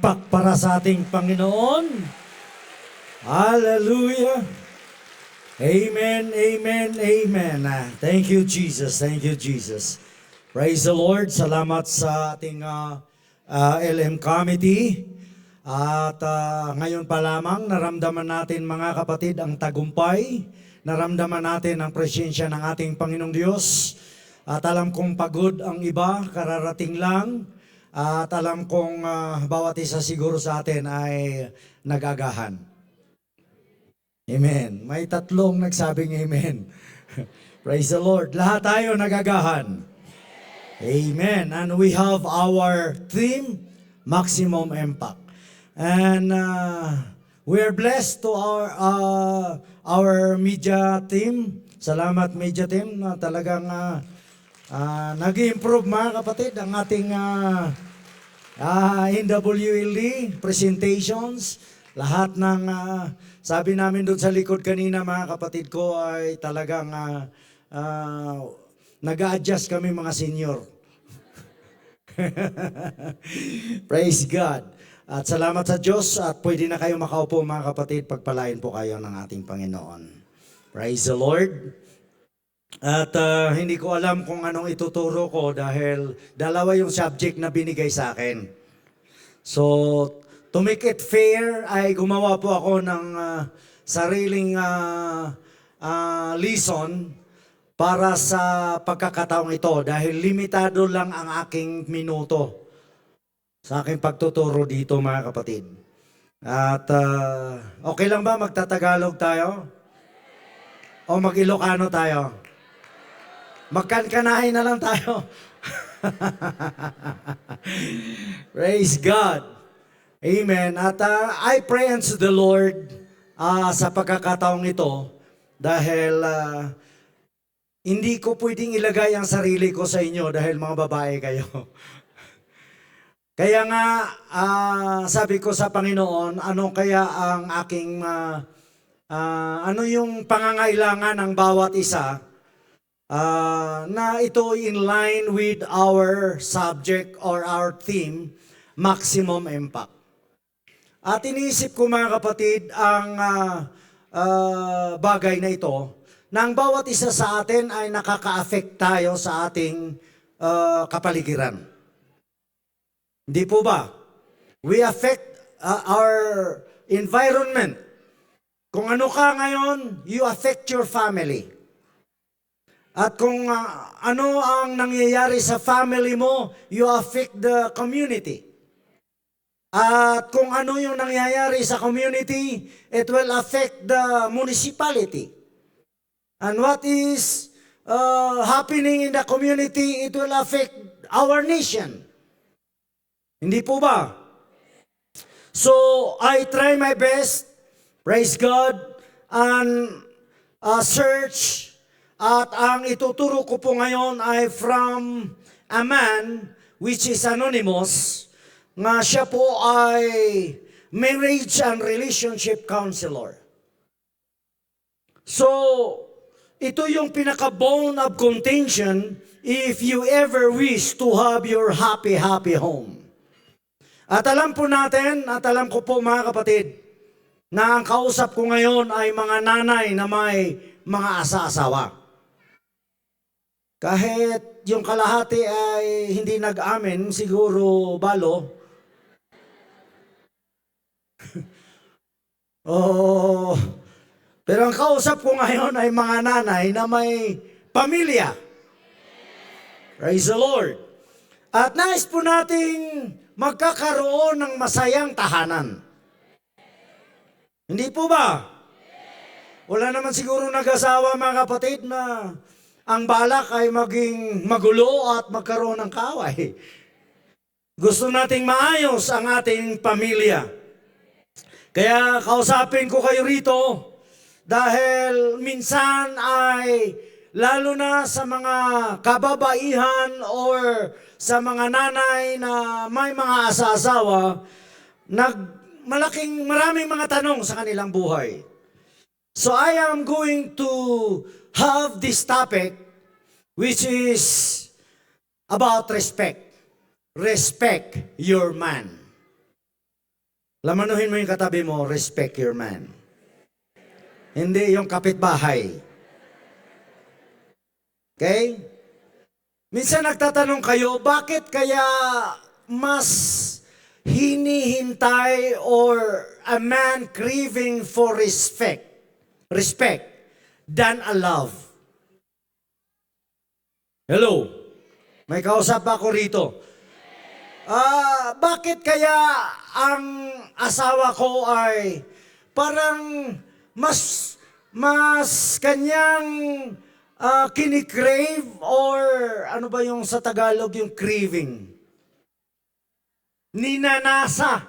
impact para sa ating Panginoon. Hallelujah. Amen, amen, amen. Thank you, Jesus. Thank you, Jesus. Praise the Lord. Salamat sa ating LM Committee. At ngayon pa lamang, naramdaman natin mga kapatid ang tagumpay. Naramdaman natin ang presensya ng ating Panginoong Diyos. At alam kong pagod ang iba, kararating lang. At alam kong bawat isa siguro sa atin ay nagagahan. Amen. May tatlong nagsabing amen. Praise the Lord. Lahat tayo nagagahan. Amen. And we have our theme, Maximum Impact. And we are blessed to our media team. Salamat media team na talagang nag-improve mga kapatid ang ating NWLD presentations. Lahat ng sabi namin doon sa likod kanina mga kapatid ko ay talagang nag-a-adjust kami mga senior. Praise God. At salamat sa Diyos at pwede na kayo makaupo mga kapatid, pagpalain po kayo ng ating Panginoon. Praise the Lord. At hindi ko alam kung anong ituturo ko dahil dalawa yung subject na binigay sa akin. So, to make it fair, ay gumawa po ako ng sariling lesson para sa pagkakataong ito dahil limitado lang ang aking minuto sa aking pagtuturo dito mga kapatid. At okay lang ba magtatagalog tayo? O mag-Ilocano tayo? Magkankanahin na lang tayo. Praise God. Amen. At I pray unto the Lord sa pagkakataong ito dahil hindi ko pwedeng ilagay ang sarili ko sa inyo dahil mga babae kayo. Kaya nga, sabi ko sa Panginoon, ano kaya ang aking, ano yung pangangailangan ng bawat isa na ito in line with our subject or our theme, maximum impact. At iniisip ko mga kapatid ang bagay na ito, na ang bawat isa sa atin ay nakaka-affect tayo sa ating kapaligiran. Hindi po ba? We affect our environment. Kung ano ka ngayon, you affect your family. At kung ano ang nangyayari sa family mo, you affect the community. At kung ano yung nangyayari sa community, it will affect the municipality. And what is happening in the community, it will affect our nation. Hindi po ba? So, I try my best, praise God, and search. At ang ituturo ko po ngayon ay from a man which is anonymous, nga siya po ay marriage and relationship counselor. So, ito yung pinaka-bone of contention if you ever wish to have your happy home. At alam po natin, at alam ko po mga kapatid, na ang kausap ko ngayon ay mga nanay na may mga asa-asawa. Kahit yung kalahati ay hindi nag-amen, siguro balo. Oh, pero ang kausap ko ngayon ay mga nanay na may pamilya. Praise the Lord. At nais po nating magkakaroon ng masayang tahanan. Hindi po ba? Wala naman siguro nag-asawa mga kapatid na ang balak ay maging magulo at magkaroon ng kaaway. Gusto nating maayos ang ating pamilya. Kaya kausapin ko kayo rito dahil minsan ay lalo na sa mga kababaihan or sa mga nanay na may mga asa-asawa, maraming mga tanong sa kanilang buhay. So I am going to have this topic which is about respect. Respect your man. Lamanuhin mo yung katabi mo, respect your man. Hindi yung kapitbahay. Okay? Minsan nagtatanong kayo, bakit kaya mas hinihintay or a man craving for respect than a love? Hello? May kausap ako rito. Bakit kaya ang asawa ko ay parang mas kanyang kinikrave or ano ba yung sa Tagalog yung craving? Ninanasa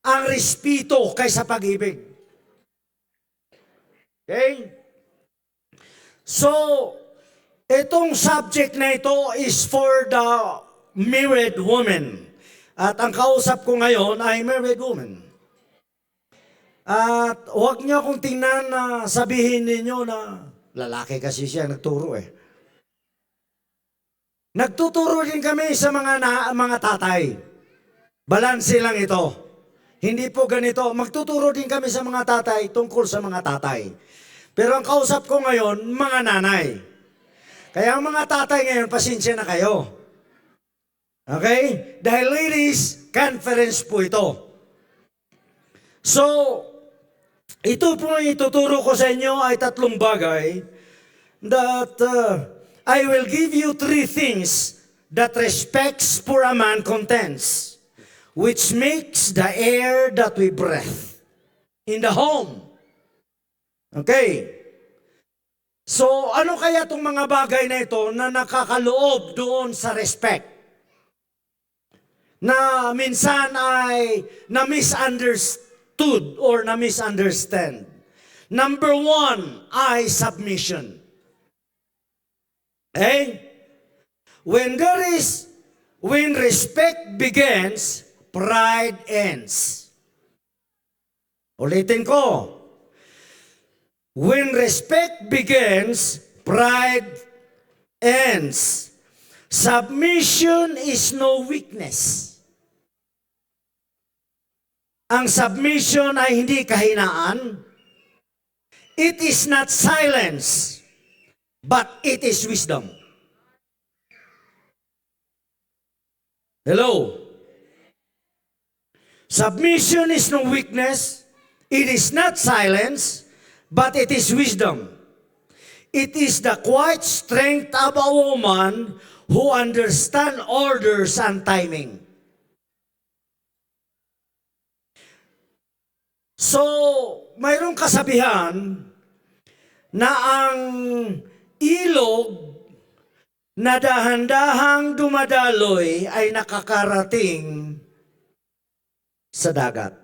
ang respeto kaysa pag-ibig. Okay? So, itong subject na ito is for the married woman. At ang kausap ko ngayon ay married woman. At huwag niyo akong tingnan na sabihin ninyo na lalaki kasi siya nagturo eh. Nagtuturo din kami sa mga tatay. Balanse lang ito. Hindi po ganito. Magtuturo din kami sa mga tatay tungkol sa mga tatay. Pero ang kausap ko ngayon, mga nanay. Kaya ang mga tatay ngayon, pasensya na kayo. Okay? Dahil ladies, conference po ito. So, ito po ang ituturo ko sa inyo ay tatlong bagay that I will give you 3 things that respects for a man contains, which makes the air that we breathe in the home. Okay? So, ano kaya itong mga bagay na ito na nakakaloob doon sa respect? Na minsan ay na-misunderstood or na-misunderstand. Number 1 ay submission. Okay? When respect begins, pride ends. Ulitin ko. When respect begins, pride ends. Submission is no weakness. Ang submission ay hindi kahinaan. It is not silence, but it is wisdom. Hello? Submission is no weakness. It is not silence, but it is wisdom. It is the quiet strength of a woman who understands orders and timing. So, mayroong kasabihan na ang ilog na dahan-dahang dumadaloy ay nakakarating sa dagat.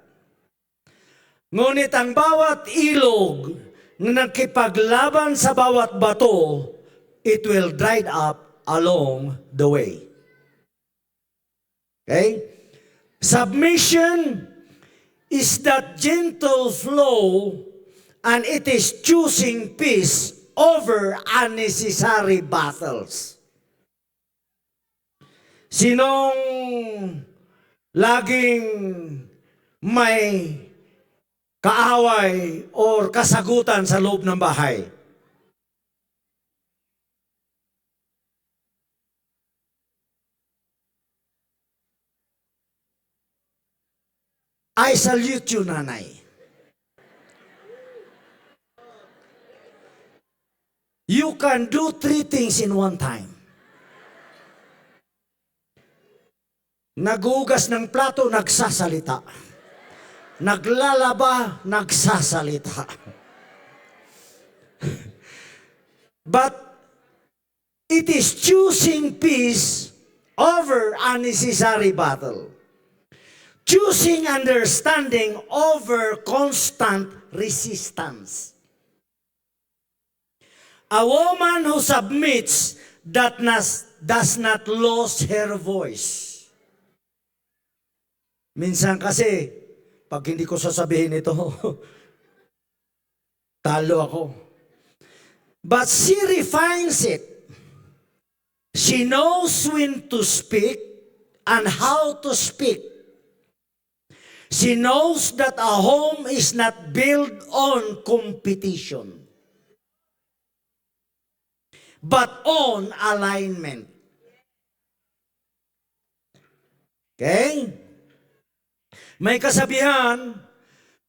Ngunit ang bawat ilog na nakipaglaban sa bawat bato, it will dry up along the way. Okay? Submission is that gentle flow, and it is choosing peace over unnecessary battles. Sinong laging may kaaway or kasagutan sa loob ng bahay? I salute you, nanay. You can do 3 things in one time. Naghugas ng plato, nagsasalita. Naglalaba, nagsasalita. But it is choosing peace over unnecessary battle. Choosing understanding over constant resistance. A woman who submits does not lose her voice. Minsan kasi, pag hindi ko sasabihin ito, talo ako. But she refines it. She knows when to speak and how to speak. She knows that a home is not built on competition, but on alignment. Okay? May kasabihan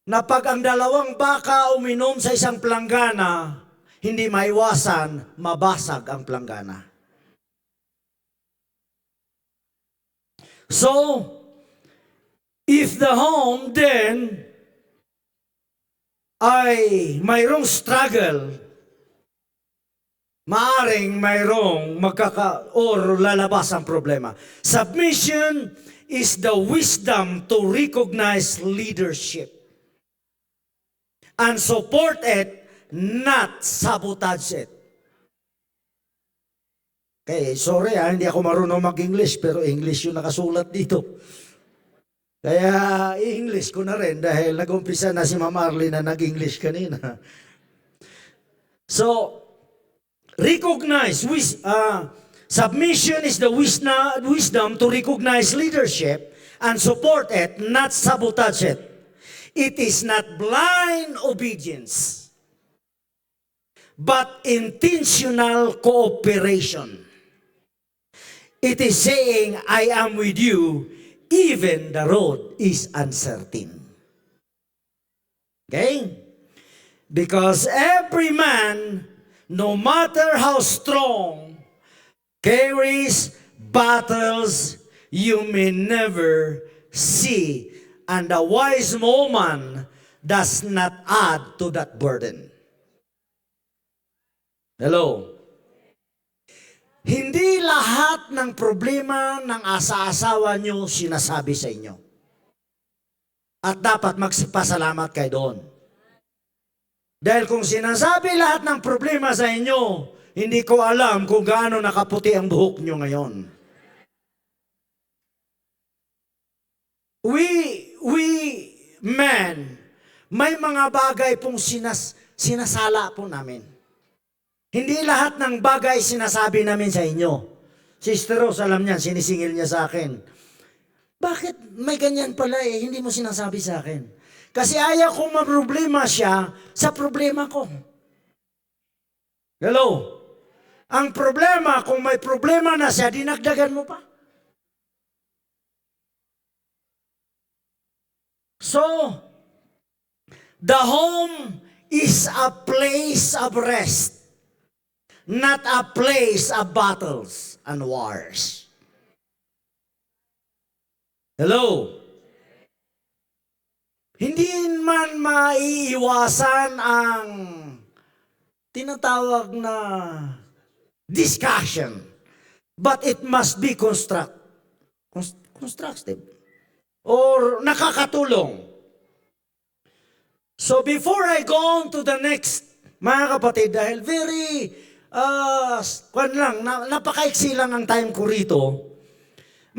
na pag ang dalawang baka uminom sa isang planggana, hindi maiwasan, mabasag ang planggana. So, if the home then ay mayroong struggle, maaring mayroong or lalabas ang problema. Submission is the wisdom to recognize leadership and support it, not sabotage it. Okay, sorry hindi ako marunong mag-English, pero English yung nakasulat dito. Kaya i-English ko na rin dahil nag-umpisa na si Ma'am Arlene na nag-English kanina. So, recognize, submission is the wisdom to recognize leadership and support it, not sabotage it. It is not blind obedience, but intentional cooperation. It is saying, I am with you, even the road is uncertain. Okay? Because every man, no matter how strong, carries battles you may never see, and a wise woman does not add to that burden. Hello? Hindi lahat ng problema ng asa-asawa nyo sinasabi sa inyo. At dapat magpasalamat kayo doon. Dahil kung sinasabi lahat ng problema sa inyo, hindi ko alam kung gaano nakaputi ang buhok nyo ngayon. We men, may mga bagay pong sinasala po namin. Hindi lahat ng bagay sinasabi namin sa inyo. Sister Rose, alam niyan, sinisingil niya sa akin. Bakit may ganyan pala hindi mo sinasabi sa akin? Kasi ayaw kong maproblema siya sa problema ko. Hello? Ang problema, kung may problema na siya, dinagdagan mo pa. So, the home is a place of rest, not a place of battles and wars. Hello? Hindi man maiiwasan ang tinatawag na discussion, but it must be constructive or nakakatulong. So before I go on to the next, mga kapatid, dahil very napakaiksi lang ang time ko rito,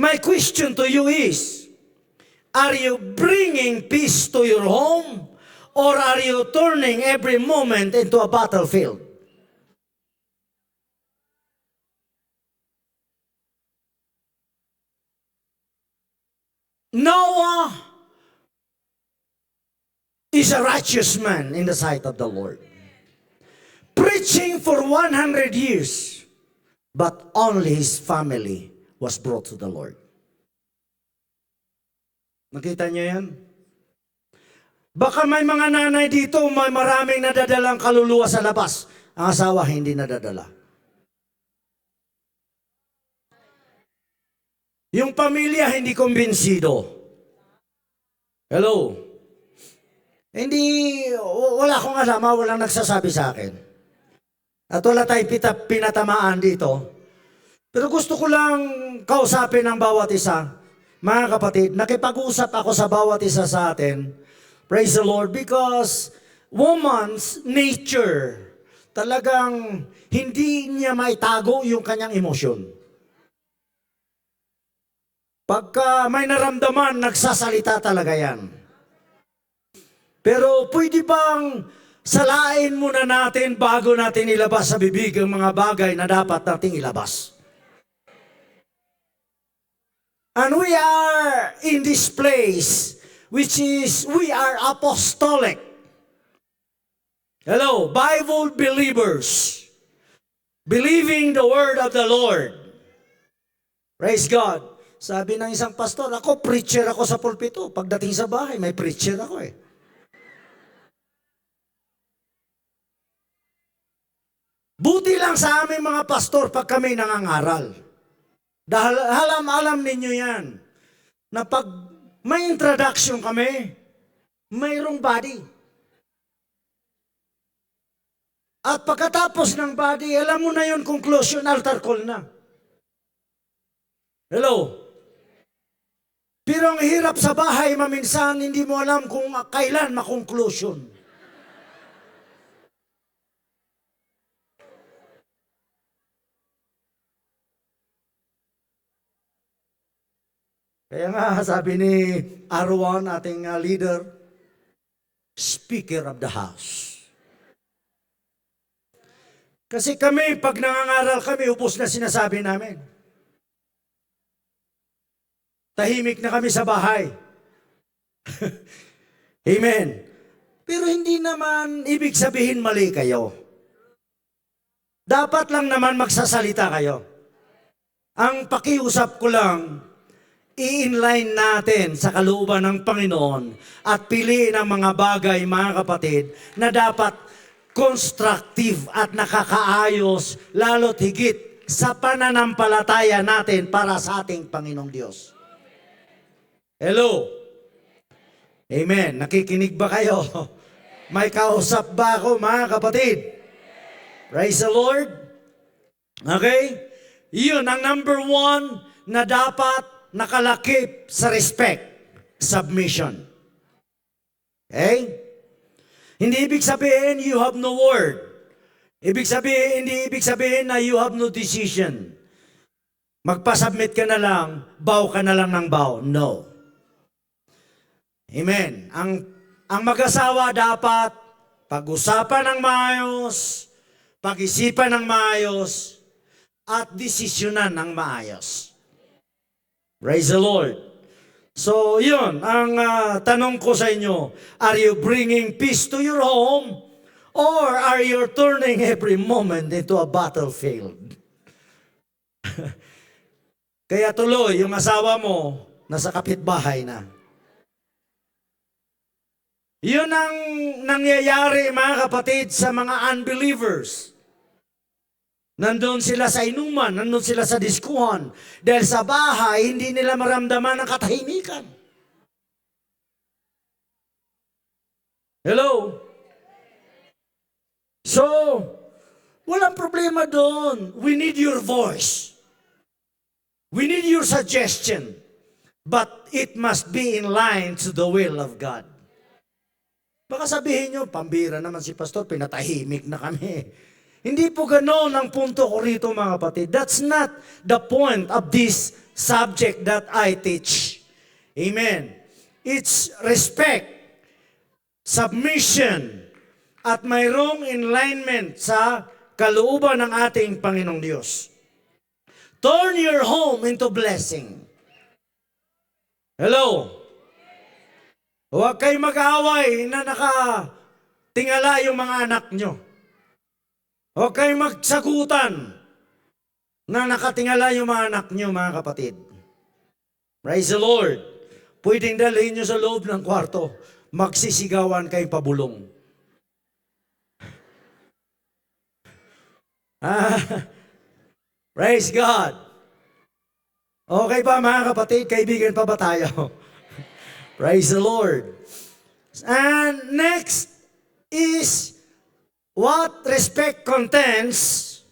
my question to you is, are you bringing peace to your home, or are you turning every moment into a battlefield? Noah is a righteous man in the sight of the Lord, preaching for 100 years, but only his family was brought to the Lord. Nakita niyo yan? Baka may mga nanay dito, may maraming nadadalang kaluluwa sa labas. Ang asawa hindi nadadala. Yung pamilya hindi kumbinsido. Hello? Hindi, wala akong alam, walang nagsasabi sa akin. At wala tayong pinatamaan dito. Pero gusto ko lang kausapin ang bawat isa. Mga kapatid, nakipag-usap ako sa bawat isa sa atin. Praise the Lord, because woman's nature, talagang hindi niya maitago yung kanyang emosyon. Pagka may naramdaman, nagsasalita talaga yan. Pero pwede bang salain muna natin bago natin ilabas sa bibig ang mga bagay na dapat nating ilabas? And we are in this place which is we are apostolic. Hello, Bible believers. Believing the word of the Lord. Praise God. Sabi ng isang pastor, ako preacher ako sa pulpito. Pagdating sa bahay, may preacher ako eh. Buti lang sa aming mga pastor pag kami nangangaral. Dahil alam ninyo yan, na pag may introduction kami, mayroong body. At pagkatapos ng body, alam mo na yun, conclusion, altar call na. Hello? Pero ang hirap sa bahay, maminsan, hindi mo alam kung kailan ma-conclusion. Kaya nga, sabi ni Arwan, ating leader, speaker of the house. Kasi kami, pag nangangaral kami, ubos na sinasabi namin. Tahimik na kami sa bahay. Amen. Pero hindi naman ibig sabihin mali kayo. Dapat lang naman magsasalita kayo. Ang pakiusap ko lang, i-inline natin sa kalooban ng Panginoon at piliin ang mga bagay, mga kapatid, na dapat constructive at nakakaayos, lalo't higit sa pananampalataya natin para sa ating Panginoong Diyos. Hello? Amen. Nakikinig ba kayo? May kausap ba ako, mga kapatid? Praise the Lord. Okay? Yun ang number 1 na dapat nakalakip sa respect, submission. Okay? Hindi ibig sabihin you have no word. Hindi ibig sabihin na you have no decision. Magpasubmit ka na lang, bow ka na lang ng bow. No. Amen. Ang mag-asawa dapat pag-usapan ng maayos, pag-isipan ng maayos, at desisyonan ng maayos. Praise the Lord. So, yun, ang tanong ko sa inyo, are you bringing peace to your home or are you turning every moment into a battlefield? Kaya tuloy, yung asawa mo, nasa kapitbahay na. Yun ang nangyayari, mga kapatid, sa mga unbelievers. Nandun sila sa inuman, nandun sila sa diskuhan. Dahil sa bahay, hindi nila maramdaman ang katahimikan. Hello? So, walang problema doon. We need your voice. We need your suggestion. But it must be in line to the will of God. Baka sabihin nyo, pambira naman si pastor, pinatahimik na kami. Hindi po ganoon ang punto ko rito, mga kapatid. That's not the point of this subject that I teach. Amen. It's respect, submission, at mayroong alignment sa kalooban ng ating Panginoong Diyos. Turn your home into blessing. Hello? Huwag kayo mag-away na nakatingala yung mga anak nyo. Huwag kayong magsagutan na nakatingala yung mga anak nyo, mga kapatid. Praise the Lord. Pwedeng dalhin nyo sa loob ng kwarto, magsisigawan kayong pabulong. Praise God. Okay ba, mga kapatid? Kaibigan pa ba tayo? Praise the Lord. And next is what respect contains.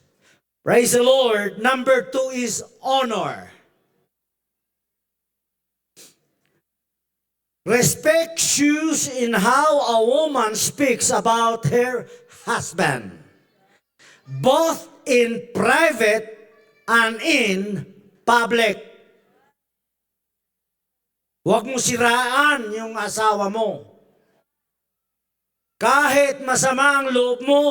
Praise the Lord. Number 2 is honor. Respect shows in how a woman speaks about her husband, both in private and in public. Huwag mo siraan yung asawa mo. Kahit masama ang loob mo,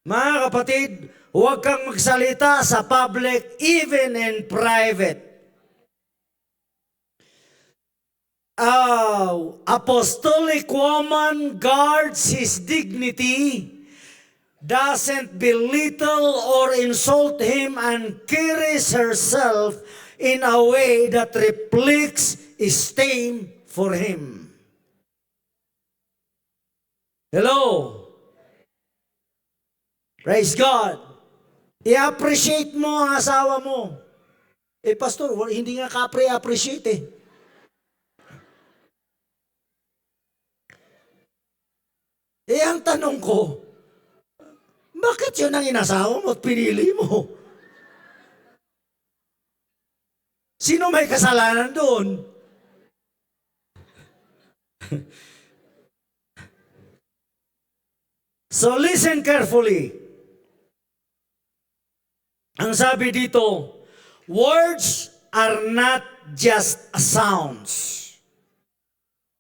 mga kapatid, huwag kang magsalita sa public, even in private. apostolic woman guards his dignity, doesn't belittle or insult him, and carries herself in a way that reflects esteem for him. Hello? Praise God. I-appreciate mo ang asawa mo. Pastor, hindi nga ka-appreciate eh. Ang tanong ko, bakit yun ang inasawa mo at pinili mo? Sino may kasalanan doon? So listen carefully. Ang sabi dito, words are not just sounds.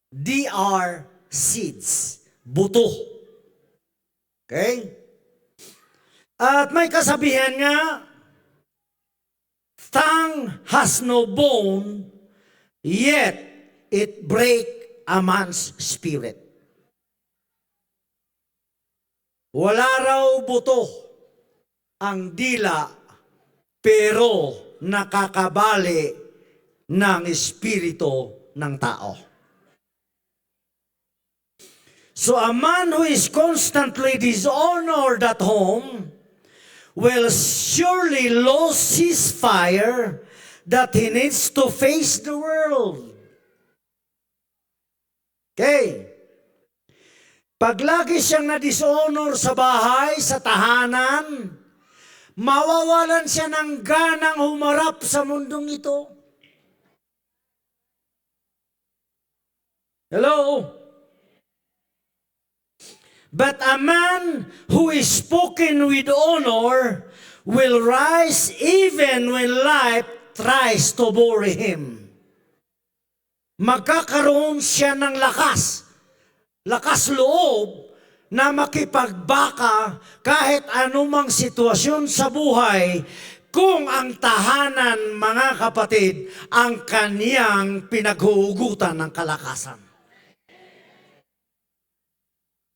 They are seeds. Buto. Okay? At may kasabihan nga, tongue has no bone, yet it break a man's spirit. Wala raw buto ang dila, pero nakakabali ng espiritu ng tao. So a man who is constantly dishonored at home will surely lose his fire that he needs to face the world. Okay. Pag lagi siyang na-dishonor sa bahay, sa tahanan, mawawalan siya ng ganang humarap sa mundong ito. Hello? But a man who is spoken with honor will rise even when life tries to bury him. Magkakaroon siya ng lakas loob na makipagbaka kahit anumang sitwasyon sa buhay kung ang tahanan, mga kapatid, ang kaniyang pinaghuhugutan ng kalakasan.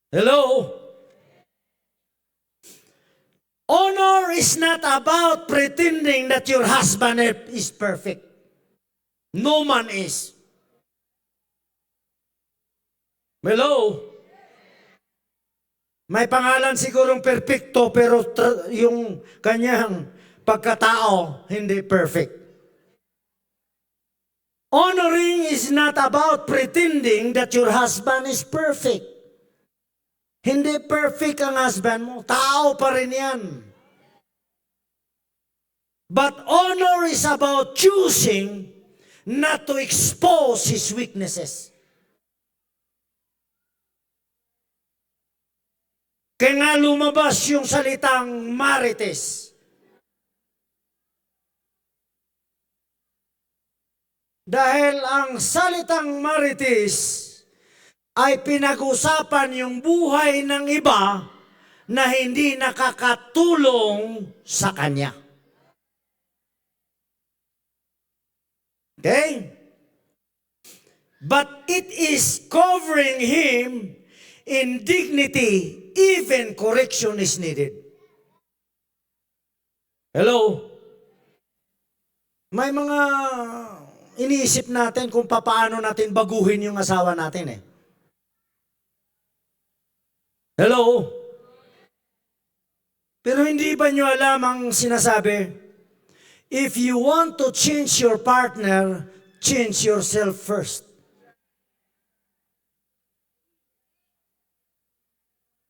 Hello? Honor is not about pretending that your husband is perfect. No man is. Hello? May pangalan sigurong perfecto pero yung kanyang pagkatao hindi perfect. Honoring is not about pretending that your husband is perfect. Hindi perfect ang husband mo. Tao pa rin yan. But honor is about choosing not to expose his weaknesses. Kaya nga lumabas yung salitang marites. Dahil ang salitang marites ay pinag-usapan yung buhay ng iba na hindi nakakatulong sa kanya. Okay? But it is covering him in dignity, even correction is needed. Hello? May mga iniisip natin kung paano natin baguhin yung asawa natin eh. Hello? Pero hindi ba nyo alam ang sinasabi? If you want to change your partner, change yourself first.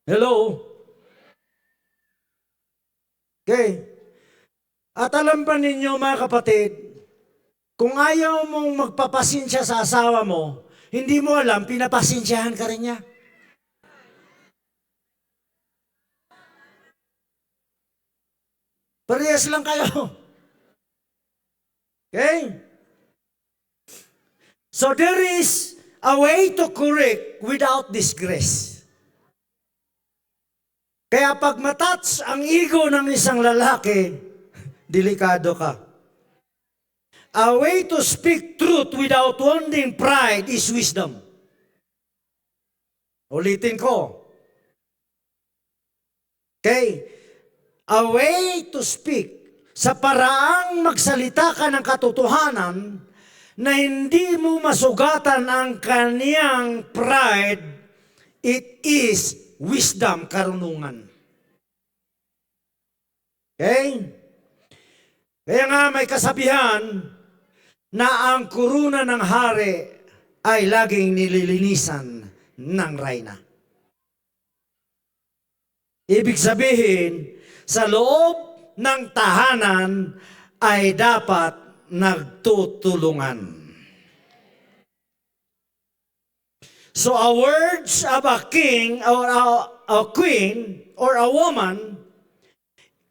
Hello? Okay. At alam ba ninyo mga kapatid, kung ayaw mong magpapasensya sa asawa mo, hindi mo alam, pinapasensyahan ka rin niya. Parehas lang kayo. Okay? So there is a way to correct without disgrace. Kaya pag matouch ang ego ng isang lalaki, delikado ka. A way to speak truth without wounding pride is wisdom. Ulitin ko. Okay? A way to speak, sa paraang magsalita ka ng katotohanan na hindi mo masugatan ang kaniyang pride, it is wisdom, karunungan. Okay? Kaya nga may kasabihan na ang kuruna ng hari ay laging nililinisan ng reyna. Ibig sabihin, sa loob ng tahanan ay dapat nagtutulungan. So a words of a king or a queen or a woman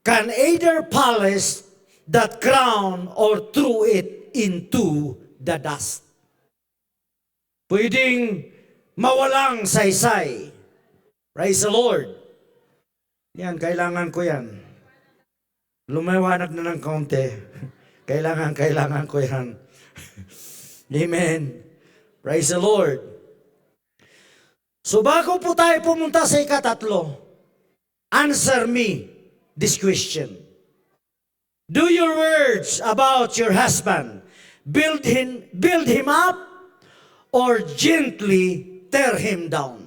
can either polish that crown or throw it into the dust. Pwedeng mawalang saysay. Praise the Lord. Yan, kailangan ko yan. Lumawanag na ng kaunti. Kailangan ko yan. Amen. Praise the Lord. So bago po tayo pumunta sa ikatatlo, answer me this question. Do your words about your husband build him up or gently tear him down?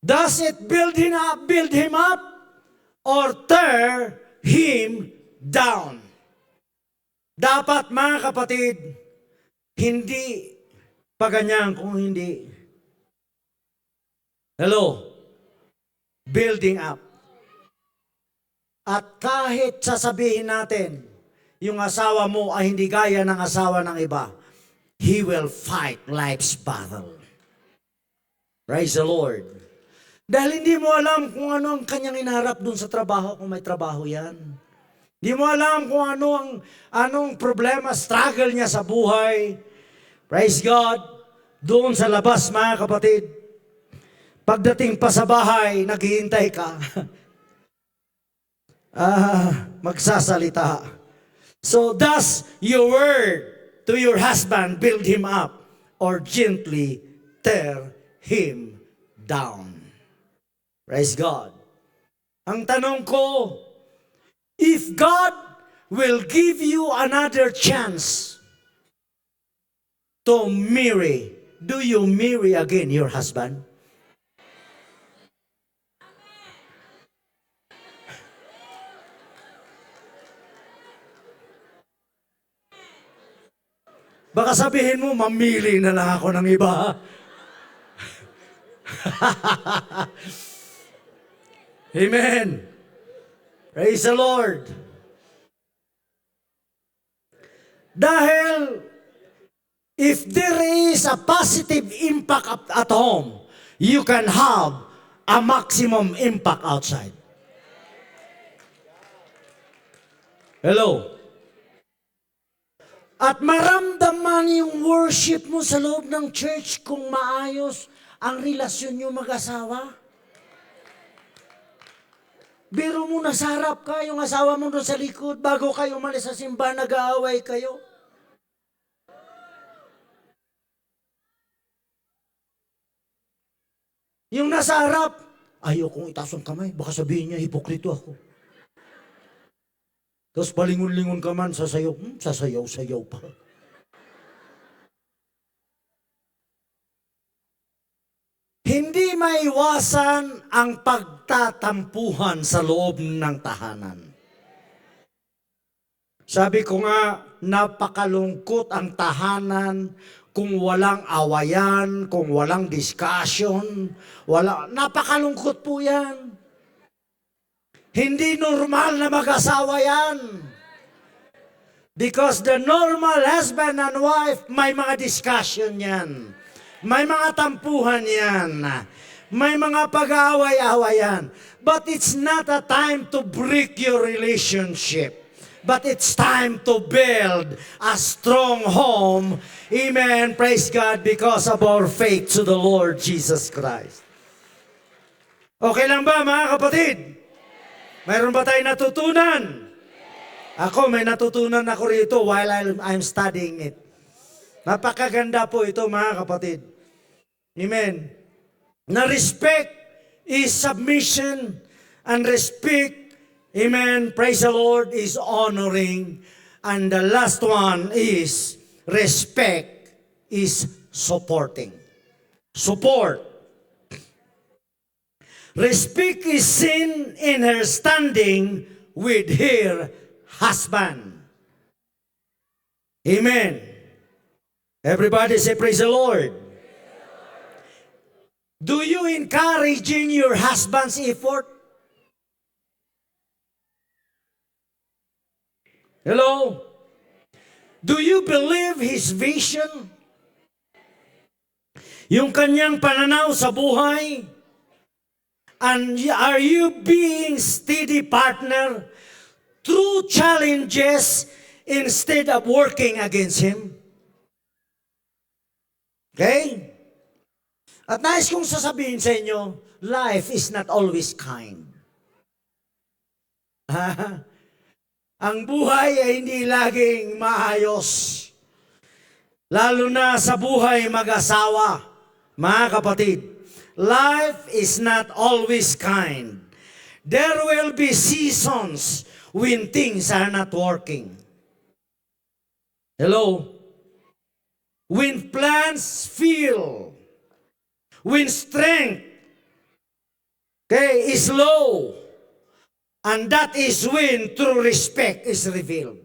Does it build him up or tear him down? Dapat mga kapatid, hindi pa ganyan kung hindi. Hello? Building up. At kahit sasabihin natin, yung asawa mo ay hindi gaya ng asawa ng iba, he will fight life's battle. Praise the Lord. Dahil hindi mo alam kung ano ang kanyang inaharap dun sa trabaho, kung may trabaho yan. Hindi mo alam kung anong problema, struggle niya sa buhay. Praise God. Doon sa labas, mga kapatid. Pagdating pa sa bahay, naghihintay ka. Magsasalita. So does your word to your husband build him up or gently tear him down? Praise God. Ang tanong ko, if God will give you another chance to marry, do you marry again your husband? Baka sabihin mo, mamili na lang ako ng iba. Amen. Praise the Lord. Dahil, if there is a positive impact at home, you can have a maximum impact outside. Hello? At maramdaman yung worship mo sa loob ng church kung maayos ang relasyon nyo mag-asawa. Biro mo nasa harap ka, yung asawa mo doon sa likod, bago kayo umalis sa simbahan, nag-aaway kayo. Yung nasa harap, ayaw kong itaas ang kamay, baka sabihin niya, hipokrito ako. Tapos palingon-lingon ka man, sasayaw-sayaw pa. Hindi maiwasan ang pagtatampuhan sa loob ng tahanan. Sabi ko nga, napakalungkot ang tahanan kung walang awayan, kung walang discussion, napakalungkot po yan. Hindi normal na mag-asawa yan. Because the normal husband and wife, may mga discussion yan. May mga tampuhan yan. May mga pag-aaway-awayan. But it's not a time to break your relationship. But it's time to build a strong home. Amen. Praise God because of our faith to the Lord Jesus Christ. Okay lang ba mga kapatid? Mayroon ba tayong natutunan? Ako, may natutunan ako rito while I'm studying it. Napakaganda po ito, mga kapatid. Amen. Na respect is submission, and respect, amen, praise the Lord, is honoring. And the last one is respect is supporting. Support. Respect is seen in her standing with her husband. Amen. Everybody say praise the Lord. Do you encouraging your husband's effort? Hello? Do you believe his vision? Yung kanyang pananaw sa buhay? And are you being steady partner through challenges instead of working against him? Okay? At nais kong sasabihin sa inyo, life is not always kind. Ang buhay ay hindi laging maayos. Lalo na sa buhay mag-asawa, mga kapatid. Life is not always kind. There will be seasons when things are not working. Hello? When plans fail, when strength, okay, is low, and that is when true respect is revealed.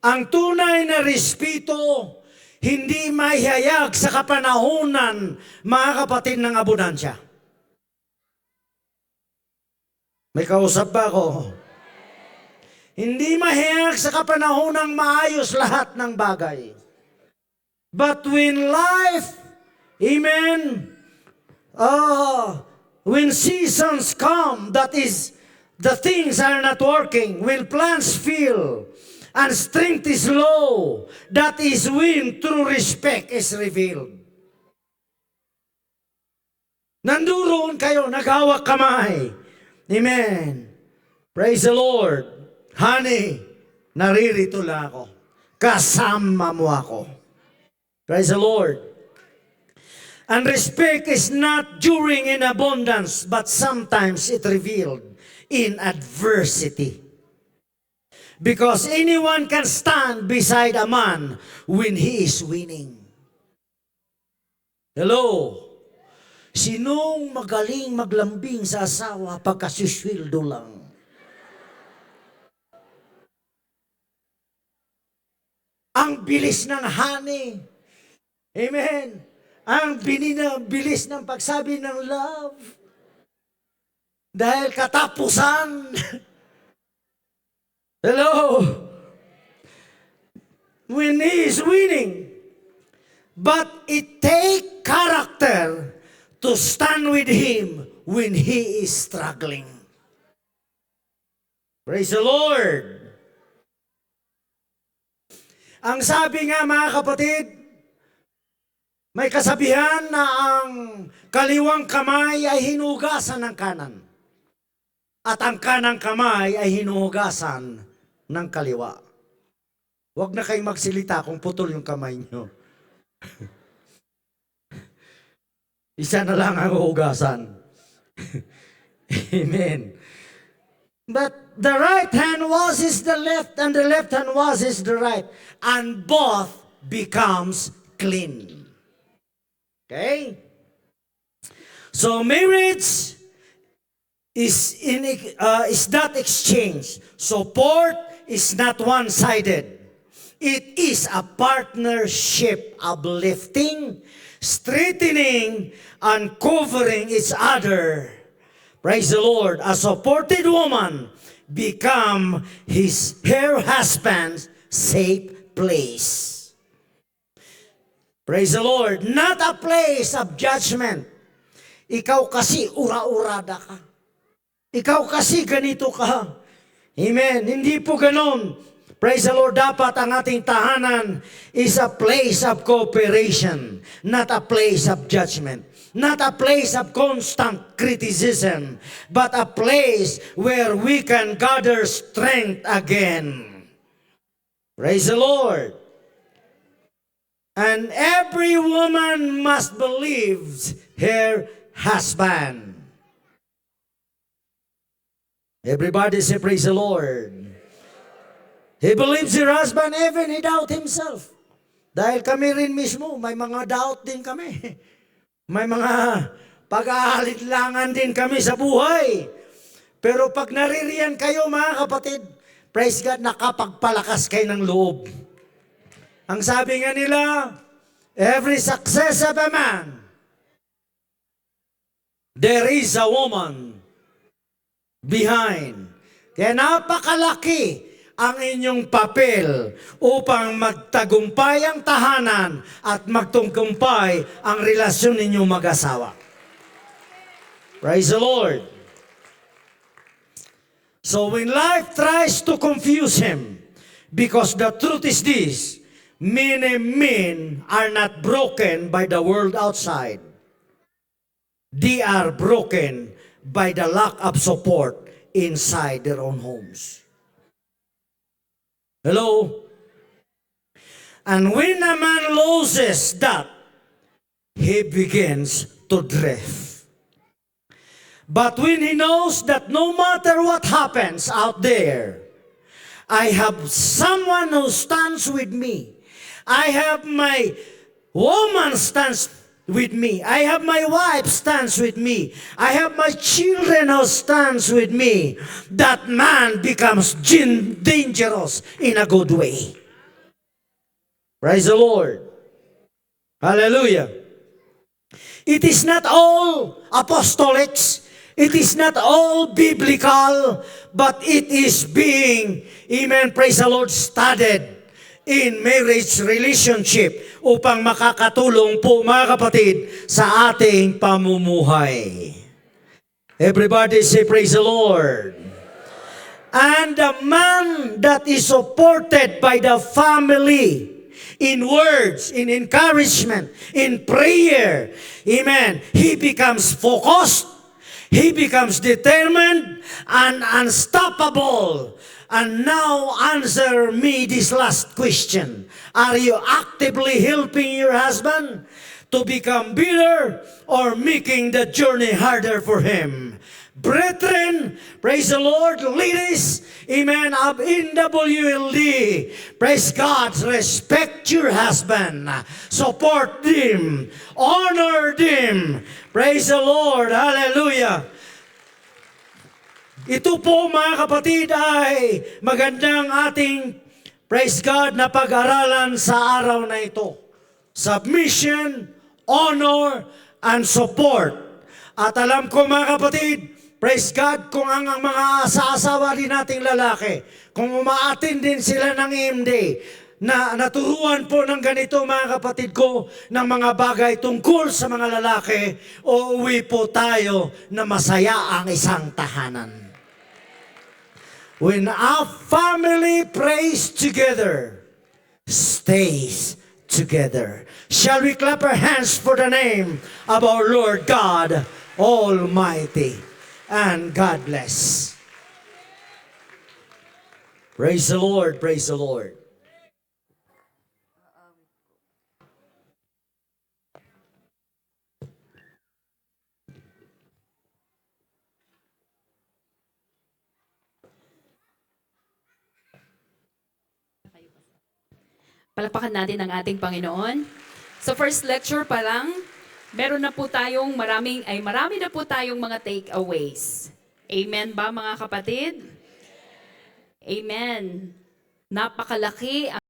Ang tunay na respeto, hindi mahihayag sa kapanahunan, mga kapatid, ng abundansya. May kausap ba ako? Hindi mahihayag sa kapanahunang maayos lahat ng bagay. But when life, amen, when seasons come, that is, the things are not working, when plans fail, and strength is low, that is when true respect is revealed. Nanduroon kayo, naghawak kamay. Amen. Praise the Lord. Honey, naririto lang ako. Kasama mo ako. Praise the Lord. And respect is not during in abundance, but sometimes it revealed in adversity. Because anyone can stand beside a man when he is winning. Hello? Sinong magaling maglambing sa asawa pagkasisweldo lang? Ang bilis ng honey. Amen. Ang bilis ng pagsabi ng love. Dahil katapusan. Hello? When he is winning. But it take character to stand with him when he is struggling. Praise the Lord. Ang sabi nga, mga kapatid, may kasabihan na ang kaliwang kamay ay hinugasan ng kanan. At ang kanang kamay ay hinuhugasan ng kaliwa. Huwag na kayong magsilita kung putol yung kamay nyo. Isa na lang ang hugasan. Amen. But the right hand washes the left, and the left hand washes the right, and both becomes clean. Okay? So marriage is not exchange. Support is not one-sided. It is a partnership, uplifting, strengthening, and covering each other. Praise the Lord. A supported woman become her husband's safe place. Praise the Lord. Not a place of judgment. Ikaw kasi ura-urada ka. Ikaw kasi ganito ka. Amen. Hindi po ganon. Praise the Lord, dapat ang ating tahanan is a place of cooperation, not a place of judgment, not a place of constant criticism, but a place where we can gather strength again. Praise the Lord. And every woman must believe her husband. Everybody say, praise the Lord. He believes her husband, even he doubt himself. Dahil kami rin mismo, may mga doubt din kami. May mga pag-aalitlangan din kami sa buhay. Pero pag naririyan kayo mga kapatid, praise God, nakapagpalakas kayo ng loob. Ang sabi nga nila, every success of a man, there is a woman behind. Kaya napakalaki ang inyong papel upang magtagumpay ang tahanan at magtungkumpay ang relasyon ninyong mag-asawa. Praise the Lord. So when life tries to confuse him, because the truth is this, many men are not broken by the world outside. They are broken by the lack of support inside their own homes. Hello? And when a man loses that, he begins to drift. But when he knows that no matter what happens out there, I have someone who stands with me. I have my woman stands with me. I have my wife stands with me. I have my children who stands with me. That man becomes dangerous in a good way. Praise the Lord. Hallelujah. It is not all apostolics. It is not all biblical, but it is being, amen, praise the Lord, studied in marriage relationship upang makakatulong po mga kapatid sa ating pamumuhay. Everybody say praise the Lord. And the man that is supported by the family in words, in encouragement, in prayer, amen, he becomes focused, he becomes determined and unstoppable. And now answer me this last question. Are you actively helping your husband to become bitter or making the journey harder for him? Brethren, praise the Lord, ladies, amen, of NWLD, praise God, respect your husband, support them, honor them, praise the Lord, hallelujah. Ito po mga kapatid ay magandang ating, praise God, na pag-aralan sa araw na ito. Submission, honor, and support. At alam ko mga kapatid, praise God, kung ang mga asawa din nating lalaki, kung umaatin din sila ng EMD, na naturuan po ng ganito mga kapatid ko, ng mga bagay tungkol sa mga lalaki, uuwi po tayo na masaya ang isang tahanan. When our family prays together, stays together. Shall we clap our hands for the name of our Lord God Almighty? And God bless. Praise the Lord, praise the Lord. Palakpakan natin ang ating Panginoon. So first lecture pa lang, meron na po tayong marami na po tayong mga takeaways. Amen ba mga kapatid? Amen. Napakalaki ang